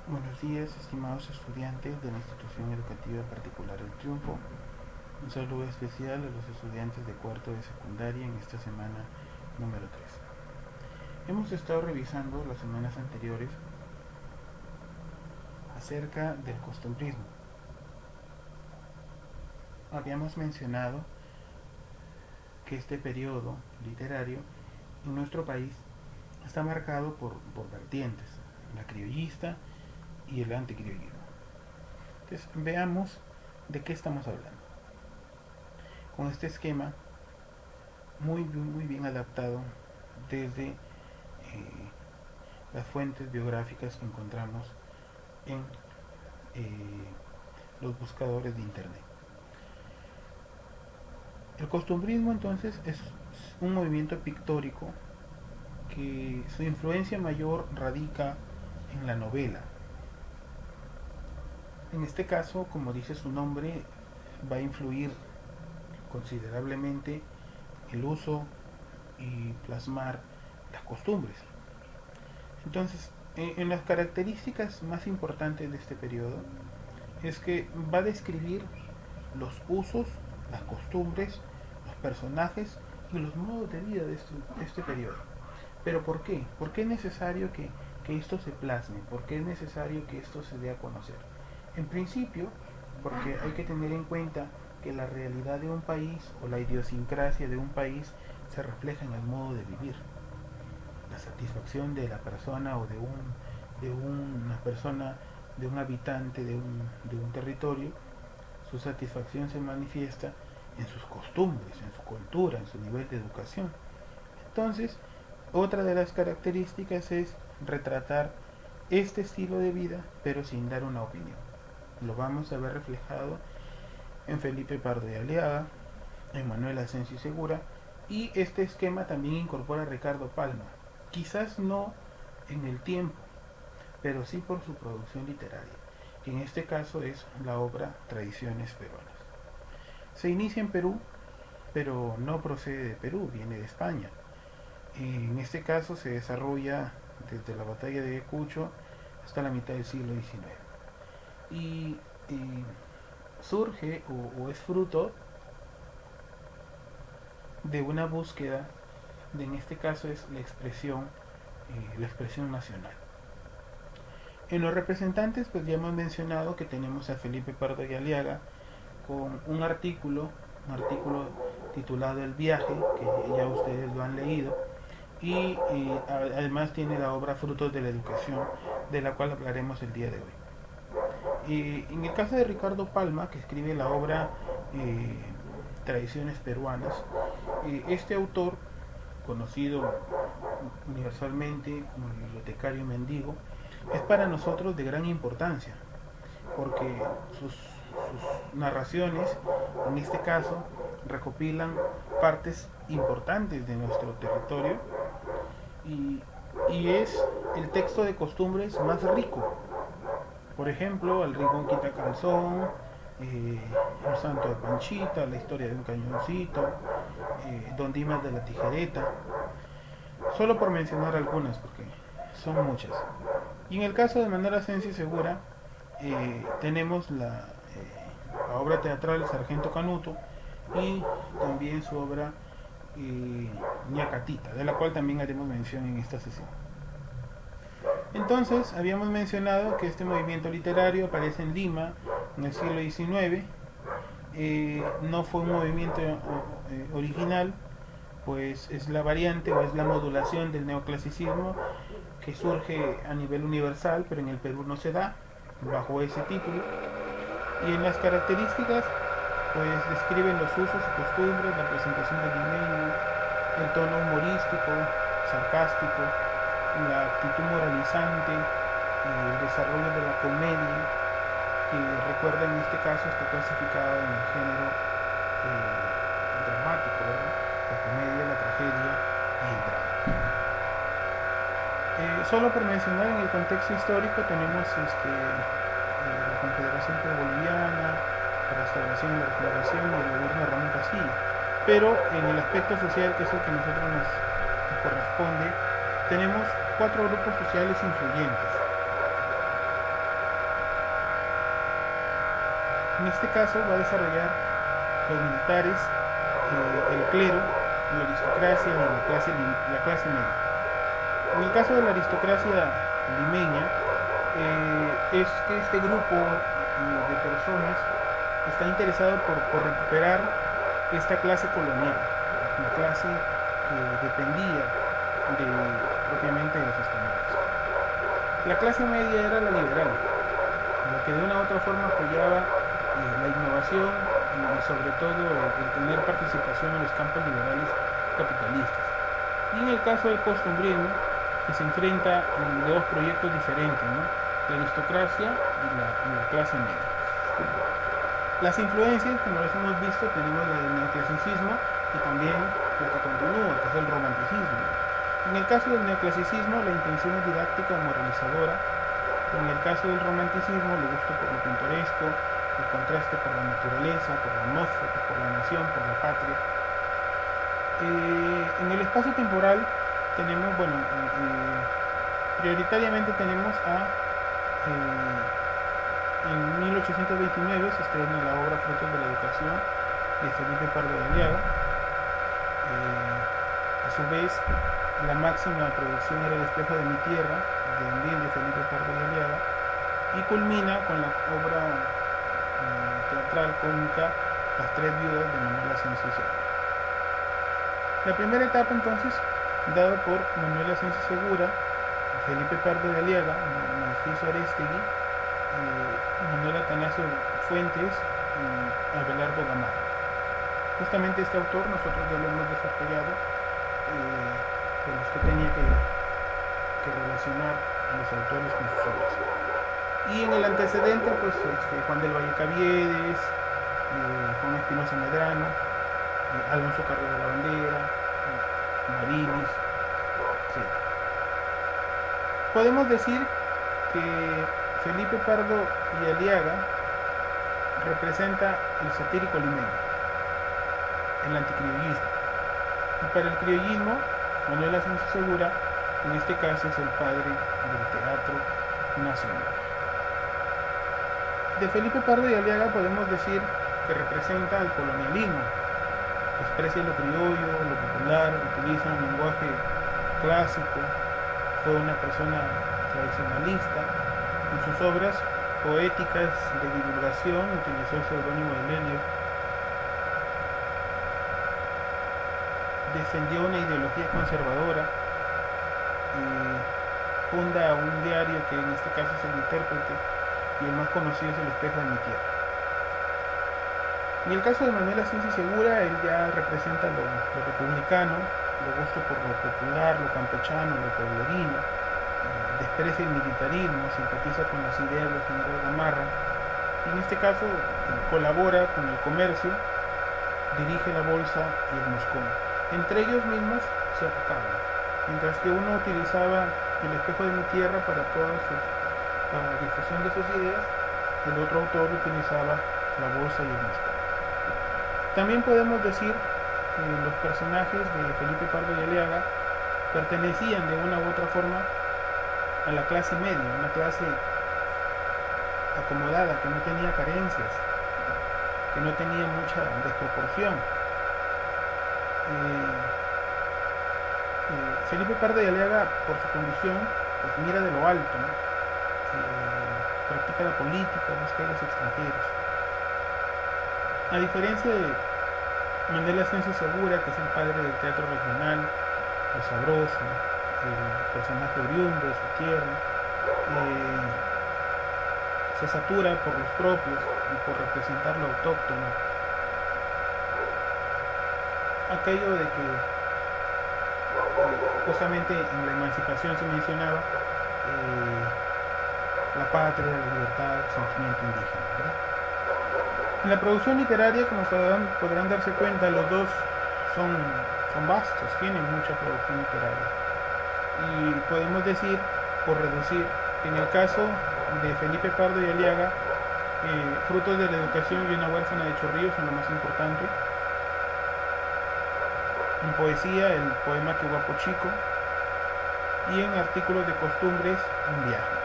Buenos días, estimados estudiantes de la Institución Educativa Particular El Triunfo. Un saludo especial a los estudiantes de cuarto de secundaria en esta semana número 3. Hemos estado revisando las semanas anteriores acerca del costumbrismo. Habíamos mencionado que este periodo literario en nuestro país está marcado por vertientes, la criollista y el anticriollismo. Entonces, veamos de qué estamos hablando. Con este esquema muy bien adaptado desde las fuentes biográficas que encontramos en eh, los buscadores de internet. El costumbrismo entonces es un movimiento pictórico que su influencia mayor radica en la novela. En este caso, como dice su nombre, va a influir considerablemente el uso y plasmar las costumbres. Entonces, en las características más importantes de este periodo es que va a describir los usos, las costumbres, los personajes y los modos de vida de este periodo. ¿Pero por qué? ¿Por qué es necesario que esto se plasme? ¿Por qué es necesario que esto se dé a conocer? En principio, porque hay que tener en cuenta que la realidad de un país o la idiosincrasia de un país se refleja en el modo de vivir. La satisfacción de la persona o de una persona, de un habitante de un territorio, su satisfacción se manifiesta en sus costumbres, en su cultura, en su nivel de educación. Entonces, otra de las características es retratar este estilo de vida, pero sin dar una opinión. Lo vamos a ver reflejado en Felipe Pardo de Aliaga, en Manuel Asensio Segura, y este esquema también incorpora a Ricardo Palma, quizás no en el tiempo, pero sí por su producción literaria, que en este caso es la obra Tradiciones Peruanas. Se inicia en Perú, pero no procede de Perú, viene de España. En este caso se desarrolla desde la batalla de Ayacucho hasta la mitad del siglo XIX. Y surge o es fruto de una búsqueda, en este caso es la expresión nacional. En los representantes, pues ya hemos mencionado que tenemos a Felipe Pardo y Aliaga con un artículo titulado El viaje, que ya ustedes lo han leído, y además tiene la obra Frutos de la Educación, de la cual hablaremos el día de hoy. En el caso de Ricardo Palma, que escribe la obra eh, Tradiciones Peruanas, este autor, conocido universalmente como el bibliotecario mendigo, es para nosotros de gran importancia, porque sus narraciones, en este caso, recopilan partes importantes de nuestro territorio y, y es el texto de costumbres más rico. Por ejemplo, el Rincón Quita Calzón, el Santo de Panchita, la historia de un cañoncito, Don Dimas de la Tijereta, solo por mencionar algunas, porque son muchas. Y en el caso de Manuel Asensio Segura, tenemos la obra teatral Sargento Canuto y también su obra Ñacatita, de la cual también haremos mención en esta sesión. Entonces, habíamos mencionado que este movimiento literario aparece en Lima en el siglo XIX. No fue un movimiento original, pues es la variante o es la modulación del neoclasicismo que surge a nivel universal, pero en el Perú no se da bajo ese título. Y en las características, pues describen los usos y costumbres, la presentación del limeño, el tono humorístico, sarcástico, la actitud moralizante, el desarrollo de la comedia, que recuerda en este caso está clasificado en el género dramático, ¿verdad? La comedia, la tragedia y el drama. Solo por mencionar en el contexto histórico tenemos la Confederación Boliviana, la Restauración y la Restauración y el gobierno de Ramón Castillo. Pero en el aspecto social, que es el que a nosotros nos corresponde, tenemos cuatro grupos sociales influyentes. En este caso va a desarrollar los militares, el clero, la aristocracia y la clase media. En el caso de la aristocracia limeña, es que este grupo de personas está interesado por recuperar esta clase colonial, la clase que dependía propiamente de los españoles. La clase media era la liberal, la que de una u otra forma apoyaba la innovación y sobre todo el tener participación en los campos liberales capitalistas. Y en el caso del postumbrino, que se enfrenta a dos proyectos diferentes, ¿no? La aristocracia y la clase media. Las influencias, como les hemos visto, tenemos la del neoclasicismo y también la que continúa, que es el romanticismo. En el caso del neoclasicismo, la intención es didáctica o moralizadora. En el caso del romanticismo, el gusto por lo pintoresco, el contraste por la naturaleza, por la atmósfera, por la nación, por la patria. En el espacio temporal tenemos, bueno, prioritariamente tenemos en 1829 se estrena la obra Frutos de la Educación de Felipe Pardo de Aliaga. A su vez, la máxima producción era El espejo de mi tierra, también de Felipe Pardo de Aliaga, y culmina con la obra teatral cómica Las tres viudas de Manuel Asensio Segura. La primera etapa entonces, dada por Manuel Asensio Segura, Felipe Pardo de Aliaga, Narciso Arestegui, Manuel Atanasio Fuentes y Abelardo Gamarra. Justamente este autor nosotros ya lo hemos desarrollado, pero usted tenía que relacionar a los autores con sus obras. Y en el antecedente, pues Juan del Valle Caviedes, Juan Espinosa Medrano, Alonso Carrera de la Bandera, Marilis, etc. Podemos decir que Felipe Pardo y Aliaga representa el satírico limeño, el anticriollismo. Y para el criollismo, Manuel Asensio Segura, en este caso, es el padre del teatro nacional. De Felipe Pardo y Aliaga podemos decir que representa el colonialismo, expresa lo criollo, lo popular, utiliza un lenguaje clásico, fue una persona tradicionalista. En sus obras poéticas de divulgación utilizó el seudónimo de Lelio. Defendió una ideología conservadora, funda un diario que en este caso es El Intérprete, y el más conocido es El espejo de mi tierra. En el caso de Manuel Asensio Segura, él ya representa lo republicano, lo gusto por lo popular, lo campechano, lo pueblerino, desprecia el militarismo, simpatiza con las ideas del general Gamarra, y en este caso colabora con el comercio, dirige la bolsa y el moscón. Entre ellos mismos se atacaban, mientras que uno utilizaba el espejo de mi tierra para la difusión de sus ideas, el otro autor utilizaba la bolsa y el moscón. También podemos decir que los personajes de Felipe Pardo y Aliaga pertenecían de una u otra forma a la clase media, una clase acomodada, que no tenía carencias, que no tenía mucha desproporción. Felipe Pardo y Aliaga, por su condición, pues mira de lo alto, ¿no? Practica la política, busca a los extranjeros. A diferencia de Manuel Asensio Segura, que es el padre del teatro regional, lo sabroso, el personaje oriundo de su tierra, se satura por los propios y por representar lo autóctono. Aquello de que justamente en la emancipación se mencionaba la patria, la libertad, el sentimiento indígena, ¿verdad? En la producción literaria, como podrán darse cuenta, los dos son vastos, tienen mucha producción literaria. Y podemos decir, por reducir, que en el caso de Felipe Pardo y Aliaga, Frutos de la Educación y Una huérfana de Chorrillos son lo más importante. En poesía, el poema Que guapo chico, y en artículos de costumbres, Un viaje.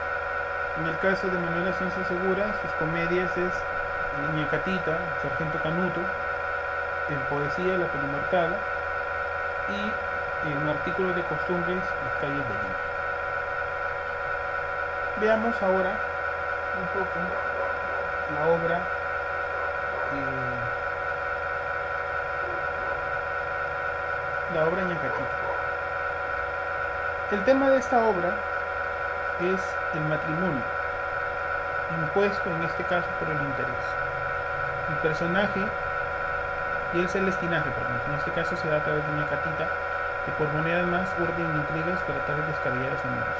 En el caso de Manuel Asensio Segura, sus comedias es Ñacatita, Sargento Canuto, en poesía La Pelimercada y en artículos de costumbres Las calles de Lima. Veamos ahora un poco eh, la obra Ñacatita. El tema de esta obra es el matrimonio, impuesto en este caso por el interés. El personaje y el celestinaje, perdón, en este caso se da a través de Ñacatita, que por monedas más urden intrigas para tales descabelladas unidas.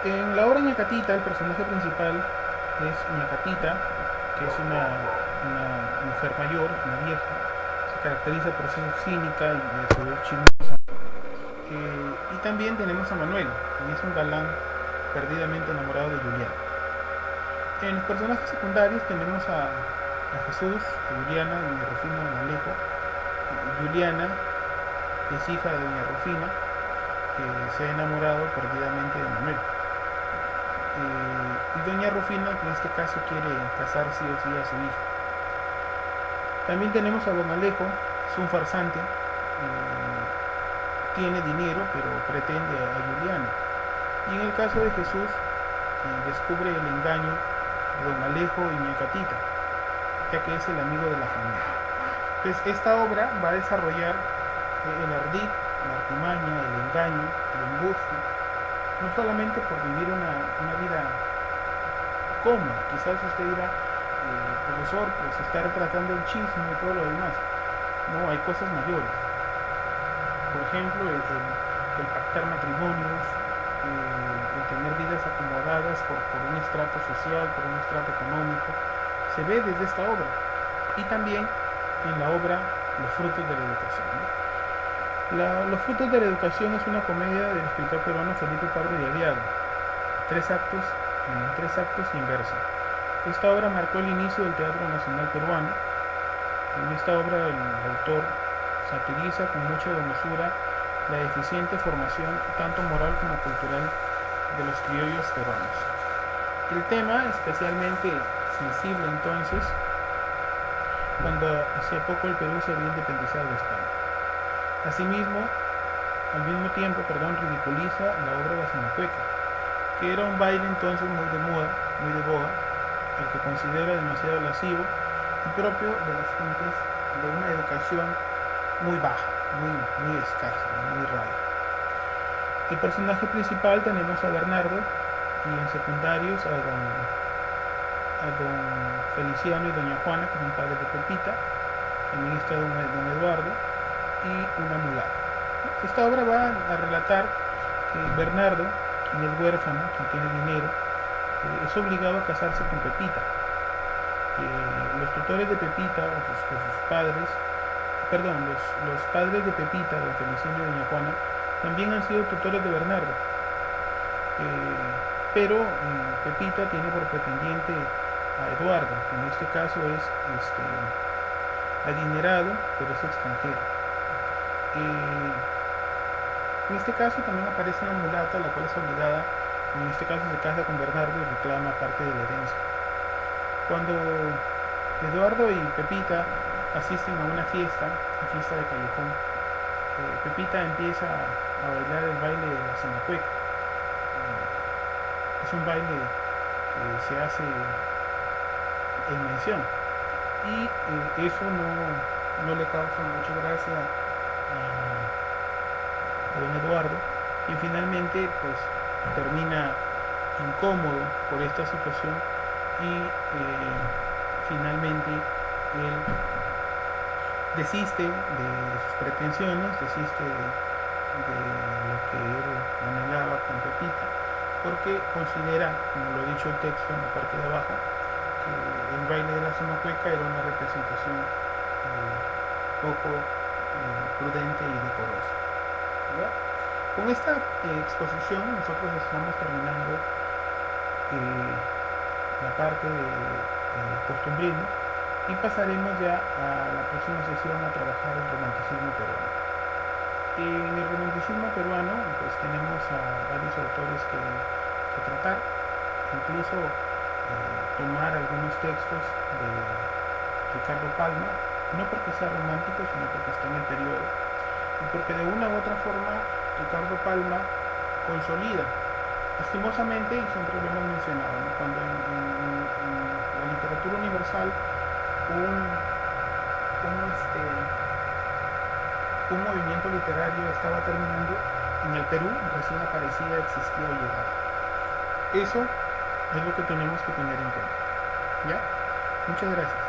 En la obra Ñacatita, el personaje principal es Ñacatita, que es una mujer mayor, una vieja, se caracteriza por ser cínica y de ser chismosa. Y también tenemos a Manuel, quien es un galán perdidamente enamorado de Juliana. En los personajes secundarios tenemos a Jesús, a Juliana, doña Rufina, don Alejo. Juliana es hija de doña Rufina, que se ha enamorado perdidamente de Manuel. Y doña Rufina, que en este caso quiere casar sí o sí a su hija. También tenemos a don Alejo, es un farsante, tiene dinero pero pretende a Juliana. Y en el caso de Jesús, descubre el engaño de don Alejo y Ñacatita, ya que es el amigo de la familia. Entonces esta obra va a desarrollar el ardid, la artimaña, el engaño, el embuste, no solamente por vivir una vida cómoda. Quizás usted dirá, profesor, pues está retratando el chisme y todo lo demás. No, hay cosas mayores. Por ejemplo, el pactar matrimonios, el tener vidas acomodadas por un estrato social, por un estrato económico, se ve desde esta obra. Y también en la obra Los frutos de la educación, ¿no? Los frutos de la educación es una comedia del escritor peruano Felipe Pardo y Aliaga, en tres actos y en verso. Esta obra marcó el inicio del Teatro Nacional Peruano. En esta obra el autor satiriza con mucha hermosura la deficiente formación tanto moral como cultural de los criollos peruanos. El tema especialmente sensible entonces cuando hace poco el Perú se había independizado de España. Asimismo, al mismo tiempo, ridiculiza la obra de la Zamacueca, que era un baile entonces muy de moda, muy de boga, el que considera demasiado lascivo y propio de las gentes de una educación muy baja, muy escasa, muy rara. El personaje principal tenemos a Bernardo y en secundarios a don Feliciano y doña Juana, que son padres de Pepita. También está don Eduardo y una mulata. Esta obra va a relatar que Bernardo, quien es huérfano, quien tiene dinero, es obligado a casarse con Pepita. Los tutores de Pepita, sus padres, los padres de Pepita, don Feliciano y doña Juana, también han sido tutores de Bernardo. Pero Pepita tiene por pretendiente a Eduardo, que en este caso es adinerado, pero es extranjero. En este caso también aparece una mulata, la cual es obligada, en este caso se casa con Bernardo y reclama parte de la herencia. Cuando Eduardo y Pepita asisten a una fiesta de callejón, Pepita empieza a bailar el baile de la Zamacueca. Es un baile que se hace en mención y eso no le causa mucha gracia a don Eduardo, y finalmente pues termina incómodo por esta situación y finalmente él desiste de sus pretensiones, desiste de lo que él anhelaba con Pepita, porque considera, como lo ha dicho el texto en la parte de abajo, que el baile de la Zamacueca era una representación poco prudente y decorosa. ¿Ya? Con esta exposición nosotros estamos terminando la parte de costumbrismo y pasaremos ya a la próxima sesión a trabajar el romanticismo peruano. En el romanticismo peruano pues tenemos a varios autores que tratar, incluso tomar algunos textos de Ricardo Palma, no porque sea romántico, sino porque está en el periodo, y porque de una u otra forma Ricardo Palma consolida. Lastimosamente, y siempre lo hemos mencionado, ¿no? Cuando en la literatura universal un, un, este, un movimiento literario estaba terminando, en el Perú recién aparecía, existía o llegaba. Eso es lo que tenemos que tener en cuenta. ¿Ya? Muchas gracias.